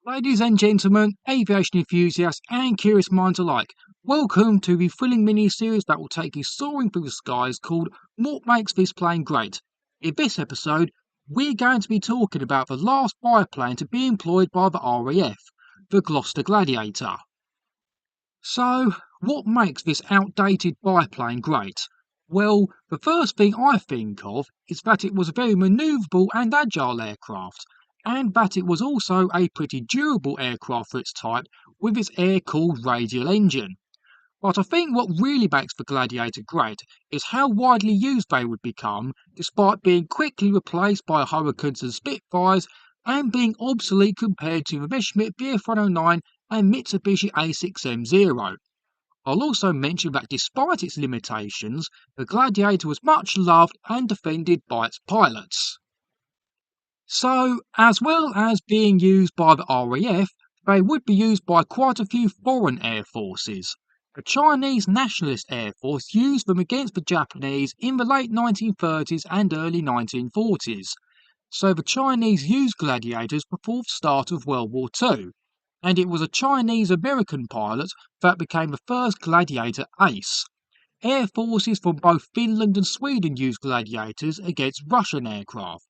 Ladies and gentlemen, aviation enthusiasts and curious minds alike, welcome to the thrilling mini-series that will take you soaring through the skies called What Makes This Plane Great. In this episode, we're going to be talking about the last biplane to be employed by the RAF, the Gloster Gladiator. So, what makes this outdated biplane great? Well, the first thing I think of is that it was a very manoeuvrable and agile aircraft, and that it was also a pretty durable aircraft for its type with its air-cooled radial engine. But I think what really makes the Gladiator great is how widely used they would become, despite being quickly replaced by Hurricanes and Spitfires and being obsolete compared to the Messerschmitt Bf 109 and Mitsubishi A6M0. I'll also mention that despite its limitations, the Gladiator was much loved and defended by its pilots. So, as well as being used by the RAF, they would be used by quite a few foreign air forces. The Chinese Nationalist Air Force used them against the Japanese in the late 1930s and early 1940s. So the Chinese used Gladiators before the start of World War II, and it was a Chinese-American pilot that became the first Gladiator ace. Air forces from both Finland and Sweden used Gladiators against Russian aircraft,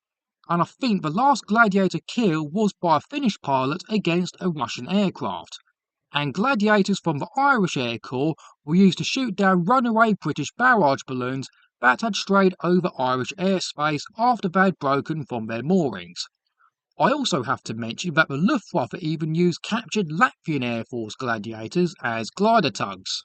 and I think the last Gladiator kill was by a Finnish pilot against a Russian aircraft. And Gladiators from the Irish Air Corps were used to shoot down runaway British barrage balloons that had strayed over Irish airspace after they had broken from their moorings. I also have to mention that the Luftwaffe even used captured Latvian Air Force Gladiators as glider tugs.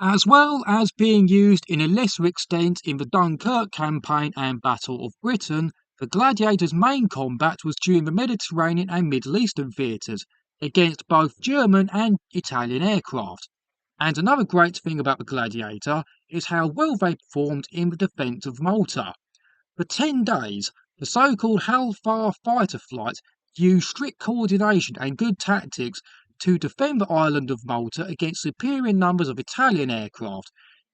As well as being used in a lesser extent in the Dunkirk campaign and Battle of Britain, the Gladiator's main combat was during the Mediterranean and Middle Eastern theatres, against both German and Italian aircraft. And another great thing about the Gladiator is how well they performed in the defence of Malta. For 10 days, the so-called Hellfire fighter flight used strict coordination and good tactics to defend the island of Malta against superior numbers of Italian aircraft,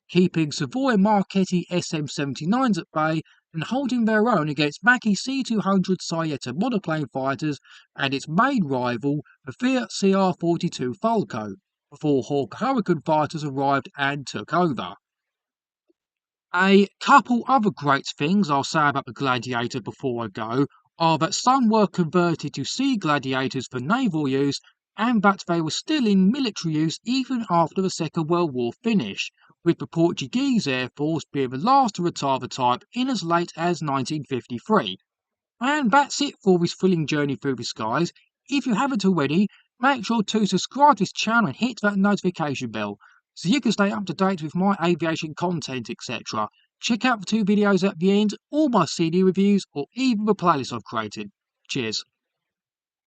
keeping Savoy Marchetti SM-79s at bay and holding their own against Macchi C-200 Saietta monoplane fighters and its main rival, the Fiat CR-42 Falco, before Hawk Hurricane fighters arrived and took over. A couple other great things I'll say about the Gladiator before I go are that some were converted to Sea Gladiators for naval use and that they were still in military use even after the Second World War finished, with the Portuguese Air Force being the last to retire the type in as late as 1953. And that's it for this thrilling journey through the skies. If you haven't already, make sure to subscribe to this channel and hit that notification bell so you can stay up to date with my aviation content, etc. Check out the 2 videos at the end, all my CD reviews, or even the playlist I've created. Cheers.